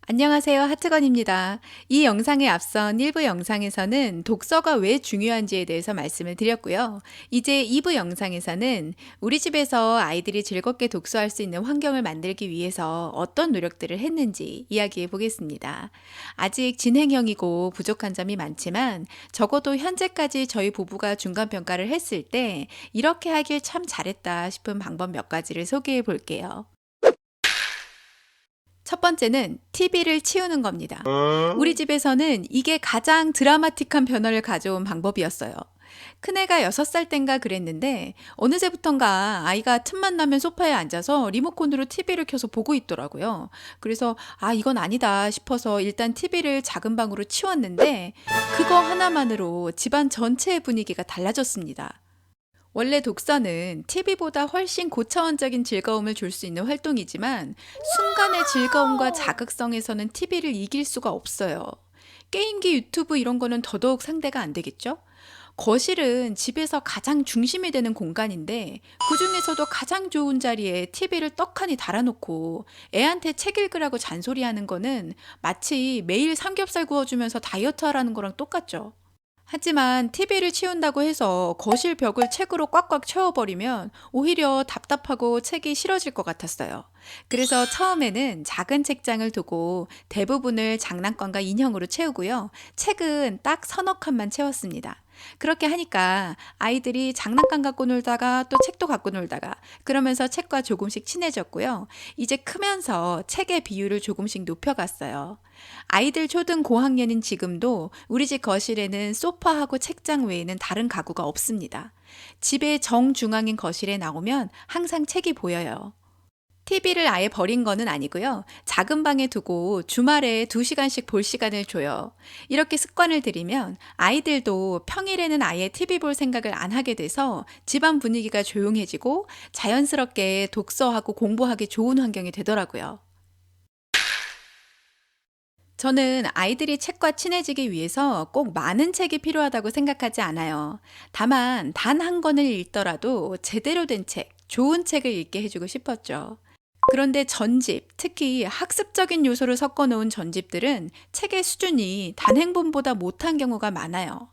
안녕하세요. 하트건입니다. 이 영상에 앞선 1부 영상에서는 독서가 왜 중요한지에 대해서 말씀을 드렸고요. 이제 2부 영상에서는 우리 집에서 아이들이 즐겁게 독서할 수 있는 환경을 만들기 위해서 어떤 노력들을 했는지 이야기해 보겠습니다. 아직 진행형이고 부족한 점이 많지만 적어도 현재까지 저희 부부가 중간평가를 했을 때 이렇게 하길 참 잘했다 싶은 방법 몇 가지를 소개해 볼게요. 첫 번째는 TV를 치우는 겁니다. 우리 집에서는 이게 가장 드라마틱한 변화를 가져온 방법이었어요. 큰애가 6살 땐가 그랬는데 어느새부턴가 아이가 틈만 나면 소파에 앉아서 리모컨으로 TV를 켜서 보고 있더라고요. 그래서 이건 아니다 싶어서 일단 TV를 작은 방으로 치웠는데 그거 하나만으로 집안 전체의 분위기가 달라졌습니다. 원래 독서는 TV보다 훨씬 고차원적인 즐거움을 줄 수 있는 활동이지만 순간의 즐거움과 자극성에서는 TV를 이길 수가 없어요. 게임기, 유튜브 이런 거는 더더욱 상대가 안 되겠죠? 거실은 집에서 가장 중심이 되는 공간인데 그중에서도 가장 좋은 자리에 TV를 떡하니 달아놓고 애한테 책 읽으라고 잔소리하는 거는 마치 매일 삼겹살 구워주면서 다이어트 하라는 거랑 똑같죠. 하지만 TV를 치운다고 해서 거실 벽을 책으로 꽉꽉 채워버리면 오히려 답답하고 책이 싫어질 것 같았어요. 그래서 처음에는 작은 책장을 두고 대부분을 장난감과 인형으로 채우고요. 책은 딱 서너 칸만 채웠습니다. 그렇게 하니까 아이들이 장난감 갖고 놀다가 또 책도 갖고 놀다가 그러면서 책과 조금씩 친해졌고요. 이제 크면서 책의 비율을 조금씩 높여갔어요. 아이들 초등 고학년인 지금도 우리 집 거실에는 소파하고 책장 외에는 다른 가구가 없습니다. 집의 정중앙인 거실에 나오면 항상 책이 보여요. TV를 아예 버린 거는 아니고요. 작은 방에 두고 주말에 2시간씩 볼 시간을 줘요. 이렇게 습관을 들이면 아이들도 평일에는 아예 TV 볼 생각을 안 하게 돼서 집안 분위기가 조용해지고 자연스럽게 독서하고 공부하기 좋은 환경이 되더라고요. 저는 아이들이 책과 친해지기 위해서 꼭 많은 책이 필요하다고 생각하지 않아요. 다만 단 한 권을 읽더라도 제대로 된 책, 좋은 책을 읽게 해주고 싶었죠. 그런데 전집, 특히 학습적인 요소를 섞어 놓은 전집들은 책의 수준이 단행본보다 못한 경우가 많아요.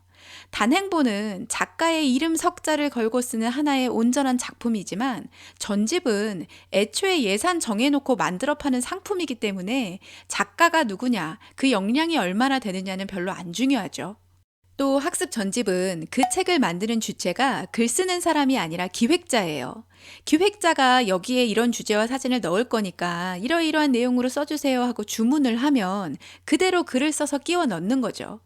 단행본은 작가의 이름 석자를 걸고 쓰는 하나의 온전한 작품이지만 전집은 애초에 예산 정해놓고 만들어 파는 상품이기 때문에 작가가 누구냐, 그 역량이 얼마나 되느냐는 별로 안 중요하죠. 또 학습 전집은 그 책을 만드는 주체가 글 쓰는 사람이 아니라 기획자예요. 기획자가 여기에 이런 주제와 사진을 넣을 거니까 이러이러한 내용으로 써주세요 하고 주문을 하면 그대로 글을 써서 끼워 넣는 거죠.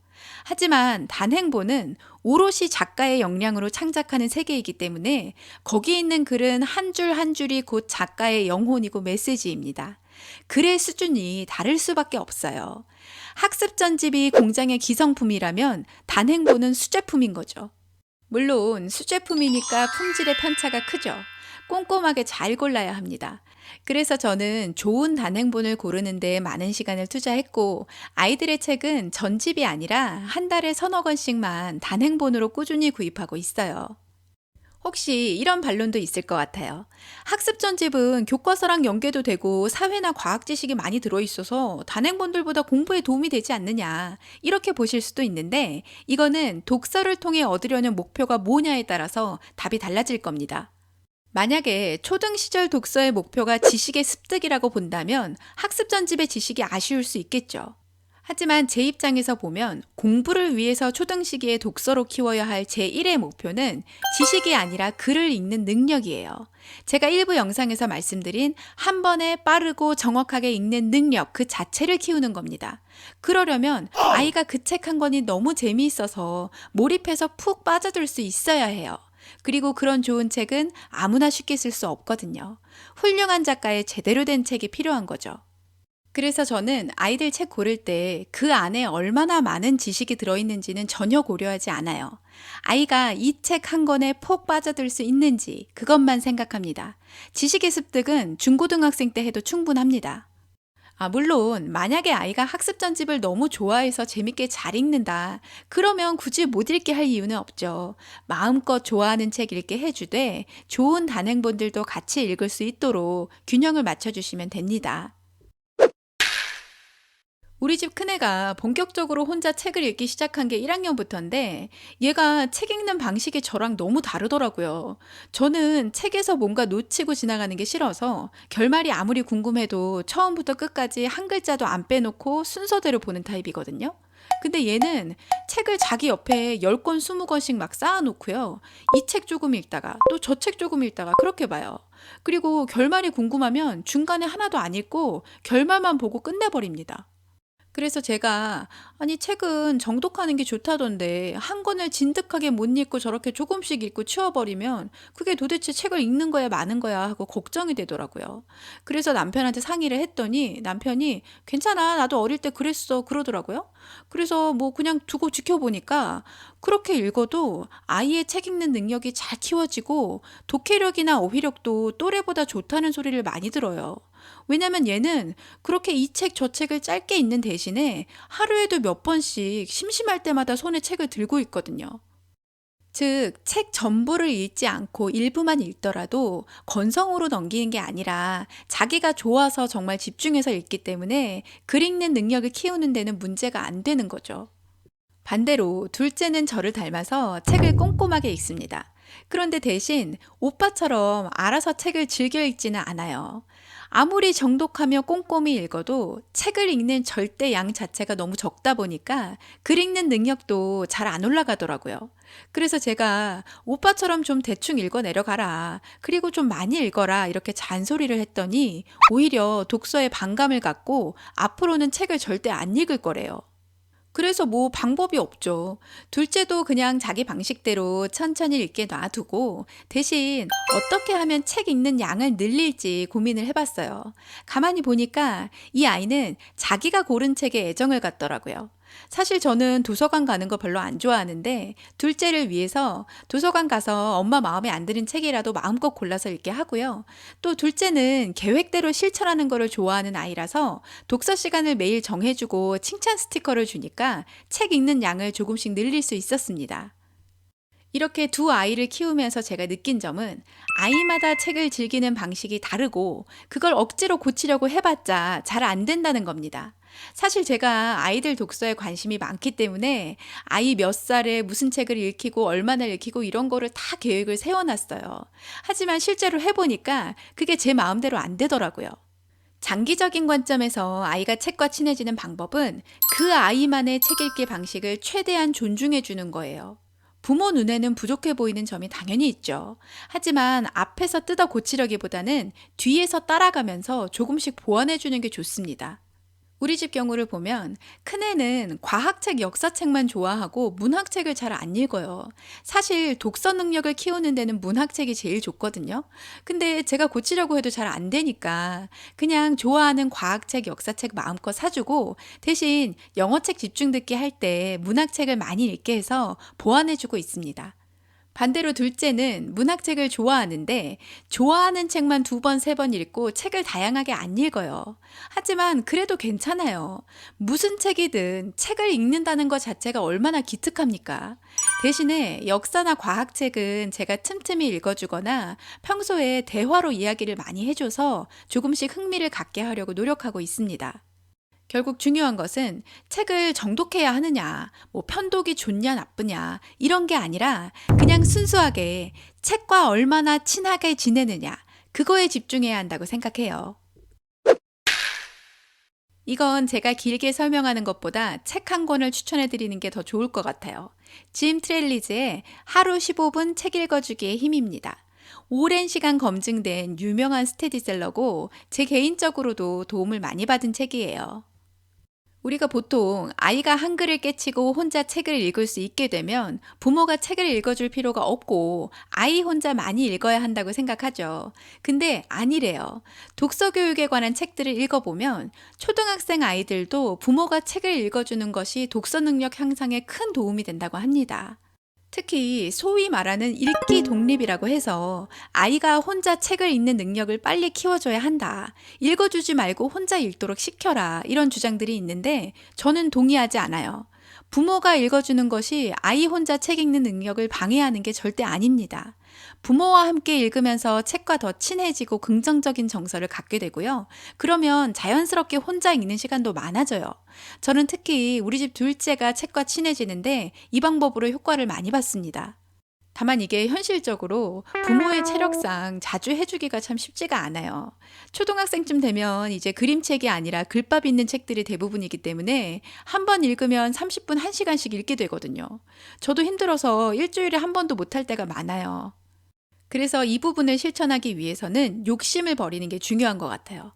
하지만 단행본은 오롯이 작가의 역량으로 창작하는 세계이기 때문에 거기 있는 글은 한 줄 한 줄이 곧 작가의 영혼이고 메시지입니다. 글의 수준이 다를 수밖에 없어요. 학습 전집이 공장의 기성품이라면 단행본은 수제품인 거죠. 물론 수제품이니까 품질의 편차가 크죠. 꼼꼼하게 잘 골라야 합니다. 그래서 저는 좋은 단행본을 고르는 데 많은 시간을 투자했고, 아이들의 책은 전집이 아니라 한 달에 서너 권씩만 단행본으로 꾸준히 구입하고 있어요. 혹시 이런 반론도 있을 것 같아요. 학습 전집은 교과서랑 연계도 되고 사회나 과학 지식이 많이 들어있어서 단행본들보다 공부에 도움이 되지 않느냐. 이렇게 보실 수도 있는데 이거는 독서를 통해 얻으려는 목표가 뭐냐에 따라서 답이 달라질 겁니다. 만약에 초등 시절 독서의 목표가 지식의 습득이라고 본다면 학습 전집의 지식이 아쉬울 수 있겠죠. 하지만 제 입장에서 보면 공부를 위해서 초등 시기에 독서로 키워야 할 제1의 목표는 지식이 아니라 글을 읽는 능력이에요. 제가 일부 영상에서 말씀드린 한 번에 빠르고 정확하게 읽는 능력 그 자체를 키우는 겁니다. 그러려면 아이가 그 책 한 권이 너무 재미있어서 몰입해서 푹 빠져들 수 있어야 해요. 그리고 그런 좋은 책은 아무나 쉽게 쓸 수 없거든요. 훌륭한 작가의 제대로 된 책이 필요한 거죠. 그래서 저는 아이들 책 고를 때 그 안에 얼마나 많은 지식이 들어있는지는 전혀 고려하지 않아요. 아이가 이 책 한 권에 폭 빠져들 수 있는지 그것만 생각합니다. 지식의 습득은 중고등학생 때 해도 충분합니다. 물론 만약에 아이가 학습 전집을 너무 좋아해서 재밌게 잘 읽는다. 그러면 굳이 못 읽게 할 이유는 없죠. 마음껏 좋아하는 책 읽게 해주되 좋은 단행본들도 같이 읽을 수 있도록 균형을 맞춰주시면 됩니다. 우리 집 큰애가 본격적으로 혼자 책을 읽기 시작한 게 1학년부터인데 얘가 책 읽는 방식이 저랑 너무 다르더라고요. 저는 책에서 뭔가 놓치고 지나가는 게 싫어서 결말이 아무리 궁금해도 처음부터 끝까지 한 글자도 안 빼놓고 순서대로 보는 타입이거든요. 근데 얘는 책을 자기 옆에 10권, 20권씩 막 쌓아놓고요. 이 책 조금 읽다가 또 저 책 조금 읽다가 그렇게 봐요. 그리고 결말이 궁금하면 중간에 하나도 안 읽고 결말만 보고 끝내버립니다. 그래서 제가 "아니 책은 정독하는 게 좋다던데 한 권을 진득하게 못 읽고 저렇게 조금씩 읽고 치워버리면 그게 도대체 책을 읽는 거야 마는 거야?" 하고 걱정이 되더라고요. 그래서 남편한테 상의를 했더니 남편이 "괜찮아. 나도 어릴 때 그랬어." 그러더라고요. 그래서 뭐 그냥 두고 지켜보니까 그렇게 읽어도 아이의 책 읽는 능력이 잘 키워지고 독해력이나 어휘력도 또래보다 좋다는 소리를 많이 들어요. 왜냐면 얘는 그렇게 이 책 저 책을 짧게 읽는 대신에 하루에도 몇 번씩 심심할 때마다 손에 책을 들고 있거든요. 즉, 책 전부를 읽지 않고 일부만 읽더라도 건성으로 넘기는 게 아니라 자기가 좋아서 정말 집중해서 읽기 때문에 글 읽는 능력을 키우는 데는 문제가 안 되는 거죠. 반대로 둘째는 저를 닮아서 책을 꼼꼼하게 읽습니다. 그런데 대신 오빠처럼 알아서 책을 즐겨 읽지는 않아요. 아무리 정독하며 꼼꼼히 읽어도 책을 읽는 절대 양 자체가 너무 적다 보니까 글 읽는 능력도 잘 안 올라가더라고요. 그래서 제가 오빠처럼 좀 대충 읽어 내려가라. 그리고 좀 많이 읽어라. 이렇게 잔소리를 했더니 오히려 독서에 반감을 갖고 앞으로는 책을 절대 안 읽을 거래요. 그래서 뭐 방법이 없죠. 둘째도 그냥 자기 방식대로 천천히 읽게 놔두고 대신 어떻게 하면 책 읽는 양을 늘릴지 고민을 해봤어요. 가만히 보니까 이 아이는 자기가 고른 책에 애정을 갖더라고요. 사실 저는 도서관 가는 거 별로 안 좋아하는데 둘째를 위해서 도서관 가서 엄마 마음에 안 드는 책이라도 마음껏 골라서 읽게 하고요. 또 둘째는 계획대로 실천하는 거를 좋아하는 아이라서 독서 시간을 매일 정해주고 칭찬 스티커를 주니까 책 읽는 양을 조금씩 늘릴 수 있었습니다. 이렇게 두 아이를 키우면서 제가 느낀 점은 아이마다 책을 즐기는 방식이 다르고 그걸 억지로 고치려고 해봤자 잘 안 된다는 겁니다. 사실 제가 아이들 독서에 관심이 많기 때문에 아이 몇 살에 무슨 책을 읽히고 얼마나 읽히고 이런 거를 다 계획을 세워놨어요. 하지만 실제로 해보니까 그게 제 마음대로 안 되더라고요. 장기적인 관점에서 아이가 책과 친해지는 방법은 그 아이만의 책 읽기 방식을 최대한 존중해 주는 거예요. 부모 눈에는 부족해 보이는 점이 당연히 있죠. 하지만 앞에서 뜯어 고치려기보다는 뒤에서 따라가면서 조금씩 보완해 주는 게 좋습니다. 우리 집 경우를 보면 큰애는 과학책, 역사책만 좋아하고 문학책을 잘 안 읽어요. 사실 독서 능력을 키우는 데는 문학책이 제일 좋거든요. 근데 제가 고치려고 해도 잘 안 되니까 그냥 좋아하는 과학책, 역사책 마음껏 사주고 대신 영어책 집중 듣기 할 때 문학책을 많이 읽게 해서 보완해주고 있습니다. 반대로 둘째는 문학책을 좋아하는데 좋아하는 책만 두 번, 세 번 읽고 책을 다양하게 안 읽어요. 하지만 그래도 괜찮아요. 무슨 책이든 책을 읽는다는 것 자체가 얼마나 기특합니까? 대신에 역사나 과학책은 제가 틈틈이 읽어주거나 평소에 대화로 이야기를 많이 해줘서 조금씩 흥미를 갖게 하려고 노력하고 있습니다. 결국 중요한 것은 책을 정독해야 하느냐, 뭐 편독이 좋냐 나쁘냐 이런 게 아니라 그냥 순수하게 책과 얼마나 친하게 지내느냐 그거에 집중해야 한다고 생각해요. 이건 제가 길게 설명하는 것보다 책 한 권을 추천해 드리는 게 더 좋을 것 같아요. 짐 트렐리즈의 하루 15분 책 읽어주기의 힘입니다. 오랜 시간 검증된 유명한 스테디셀러고 제 개인적으로도 도움을 많이 받은 책이에요. 우리가 보통 아이가 한글을 깨치고 혼자 책을 읽을 수 있게 되면 부모가 책을 읽어줄 필요가 없고 아이 혼자 많이 읽어야 한다고 생각하죠. 근데 아니래요. 독서 교육에 관한 책들을 읽어보면 초등학생 아이들도 부모가 책을 읽어주는 것이 독서 능력 향상에 큰 도움이 된다고 합니다. 특히 소위 말하는 읽기 독립이라고 해서 아이가 혼자 책을 읽는 능력을 빨리 키워줘야 한다. 읽어주지 말고 혼자 읽도록 시켜라. 이런 주장들이 있는데 저는 동의하지 않아요. 부모가 읽어주는 것이 아이 혼자 책 읽는 능력을 방해하는 게 절대 아닙니다. 부모와 함께 읽으면서 책과 더 친해지고 긍정적인 정서를 갖게 되고요. 그러면 자연스럽게 혼자 읽는 시간도 많아져요. 저는 특히 우리 집 둘째가 책과 친해지는데 이 방법으로 효과를 많이 봤습니다. 다만 이게 현실적으로 부모의 체력상 자주 해주기가 참 쉽지가 않아요. 초등학생쯤 되면 이제 그림책이 아니라 글밥 있는 책들이 대부분이기 때문에 한 번 읽으면 30분, 1시간씩 읽게 되거든요. 저도 힘들어서 일주일에 한 번도 못할 때가 많아요. 그래서 이 부분을 실천하기 위해서는 욕심을 버리는 게 중요한 것 같아요.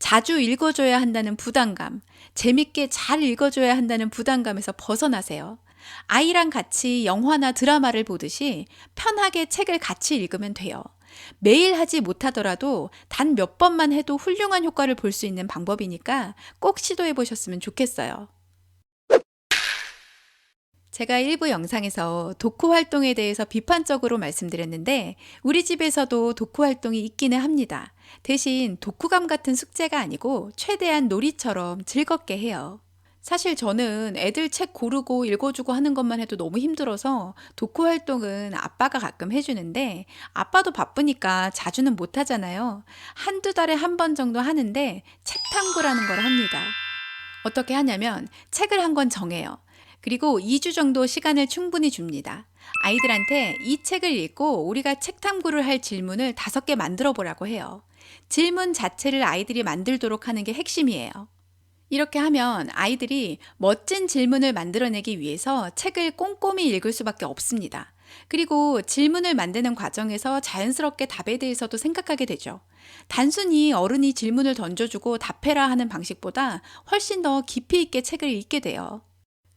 자주 읽어줘야 한다는 부담감, 재밌게 잘 읽어줘야 한다는 부담감에서 벗어나세요. 아이랑 같이 영화나 드라마를 보듯이 편하게 책을 같이 읽으면 돼요. 매일 하지 못하더라도 단 몇 번만 해도 훌륭한 효과를 볼 수 있는 방법이니까 꼭 시도해 보셨으면 좋겠어요. 제가 일부 영상에서 독후 활동에 대해서 비판적으로 말씀드렸는데 우리 집에서도 독후 활동이 있기는 합니다. 대신 독후감 같은 숙제가 아니고 최대한 놀이처럼 즐겁게 해요. 사실 저는 애들 책 고르고 읽어주고 하는 것만 해도 너무 힘들어서 독후 활동은 아빠가 가끔 해주는데 아빠도 바쁘니까 자주는 못 하잖아요. 한두 달에 한 번 정도 하는데 책 탐구라는 걸 합니다. 어떻게 하냐면 책을 한 권 정해요. 그리고 2주 정도 시간을 충분히 줍니다. 아이들한테 이 책을 읽고 우리가 책 탐구를 할 질문을 5개 만들어 보라고 해요. 질문 자체를 아이들이 만들도록 하는 게 핵심이에요. 이렇게 하면 아이들이 멋진 질문을 만들어내기 위해서 책을 꼼꼼히 읽을 수밖에 없습니다. 그리고 질문을 만드는 과정에서 자연스럽게 답에 대해서도 생각하게 되죠. 단순히 어른이 질문을 던져주고 답해라 하는 방식보다 훨씬 더 깊이 있게 책을 읽게 돼요.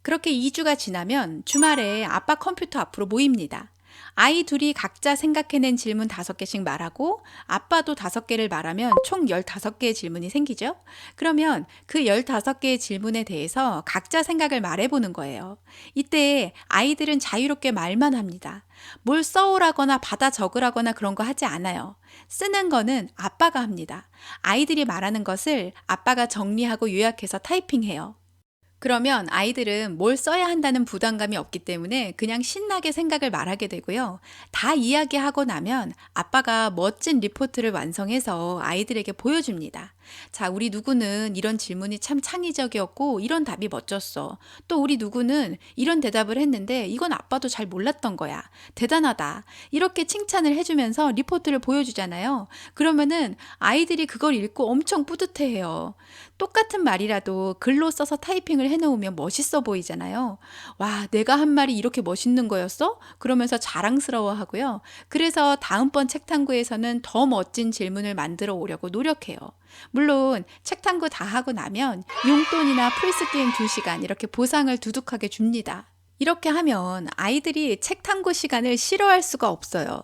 그렇게 2주가 지나면 주말에 아빠 컴퓨터 앞으로 모입니다. 아이 둘이 각자 생각해낸 질문 5개씩 말하고 아빠도 5개를 말하면 총 15개의 질문이 생기죠. 그러면 그 15개의 질문에 대해서 각자 생각을 말해보는 거예요. 이때 아이들은 자유롭게 말만 합니다. 뭘 써오라거나 받아 적으라거나 그런 거 하지 않아요. 쓰는 거는 아빠가 합니다. 아이들이 말하는 것을 아빠가 정리하고 요약해서 타이핑해요. 그러면 아이들은 뭘 써야 한다는 부담감이 없기 때문에 그냥 신나게 생각을 말하게 되고요. 다 이야기하고 나면 아빠가 멋진 리포트를 완성해서 아이들에게 보여줍니다. 자, 우리 누구는 이런 질문이 참 창의적이었고 이런 답이 멋졌어. 또 우리 누구는 이런 대답을 했는데 이건 아빠도 잘 몰랐던 거야. 대단하다. 이렇게 칭찬을 해주면서 리포트를 보여주잖아요. 그러면은 아이들이 그걸 읽고 엄청 뿌듯해해요. 똑같은 말이라도 글로 써서 타이핑을 해놓으면 멋있어 보이잖아요. 와, 내가 한 말이 이렇게 멋있는 거였어? 그러면서 자랑스러워 하고요. 그래서 다음번 책 탐구에서는 더 멋진 질문을 만들어 오려고 노력해요. 물론 책 탐구 다 하고 나면 용돈이나 플스게임 2시간 이렇게 보상을 두둑하게 줍니다. 이렇게 하면 아이들이 책 탐구 시간을 싫어할 수가 없어요.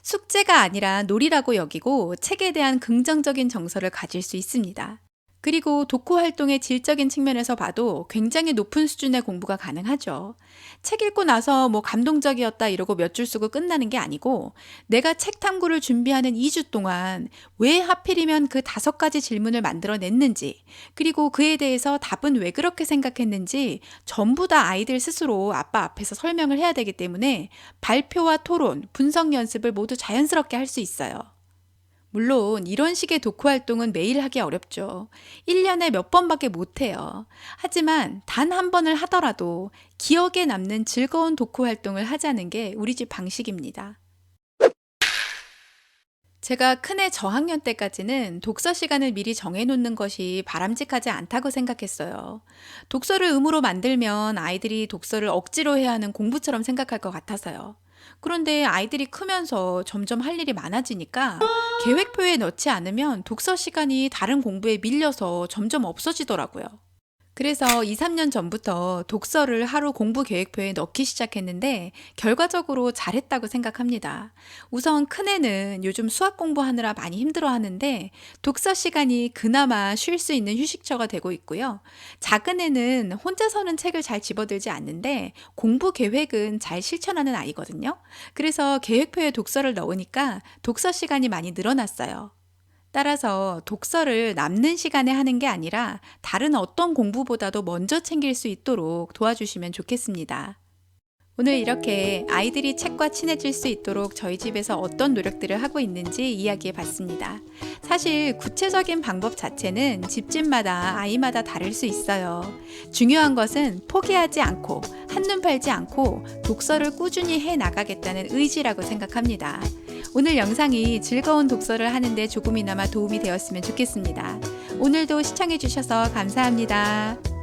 숙제가 아니라 놀이라고 여기고 책에 대한 긍정적인 정서를 가질 수 있습니다. 그리고 독후 활동의 질적인 측면에서 봐도 굉장히 높은 수준의 공부가 가능하죠. 책 읽고 나서 뭐 감동적이었다 이러고 몇 줄 쓰고 끝나는 게 아니고 내가 책 탐구를 준비하는 2주 동안 왜 하필이면 그 5가지 질문을 만들어냈는지 그리고 그에 대해서 답은 왜 그렇게 생각했는지 전부 다 아이들 스스로 아빠 앞에서 설명을 해야 되기 때문에 발표와 토론, 분석 연습을 모두 자연스럽게 할 수 있어요. 물론 이런 식의 독후 활동은 매일 하기 어렵죠. 1년에 몇 번밖에 못 해요. 하지만 단 한 번을 하더라도 기억에 남는 즐거운 독후 활동을 하자는 게 우리 집 방식입니다. 제가 큰애 저학년 때까지는 독서 시간을 미리 정해놓는 것이 바람직하지 않다고 생각했어요. 독서를 의무로 만들면 아이들이 독서를 억지로 해야 하는 공부처럼 생각할 것 같아서요. 그런데 아이들이 크면서 점점 할 일이 많아지니까 계획표에 넣지 않으면 독서 시간이 다른 공부에 밀려서 점점 없어지더라고요. 그래서 2, 3년 전부터 독서를 하루 공부 계획표에 넣기 시작했는데 결과적으로 잘했다고 생각합니다. 우선 큰애는 요즘 수학 공부하느라 많이 힘들어 하는데 독서 시간이 그나마 쉴 수 있는 휴식처가 되고 있고요. 작은 애는 혼자서는 책을 잘 집어들지 않는데 공부 계획은 잘 실천하는 아이거든요. 그래서 계획표에 독서를 넣으니까 독서 시간이 많이 늘어났어요. 따라서 독서를 남는 시간에 하는 게 아니라 다른 어떤 공부보다도 먼저 챙길 수 있도록 도와주시면 좋겠습니다. 오늘 이렇게 아이들이 책과 친해질 수 있도록 저희 집에서 어떤 노력들을 하고 있는지 이야기해 봤습니다. 사실 구체적인 방법 자체는 집집마다 아이마다 다를 수 있어요. 중요한 것은 포기하지 않고 한눈 팔지 않고 독서를 꾸준히 해 나가겠다는 의지라고 생각합니다. 오늘 영상이 즐거운 독서를 하는데 조금이나마 도움이 되었으면 좋겠습니다. 오늘도 시청해 주셔서 감사합니다.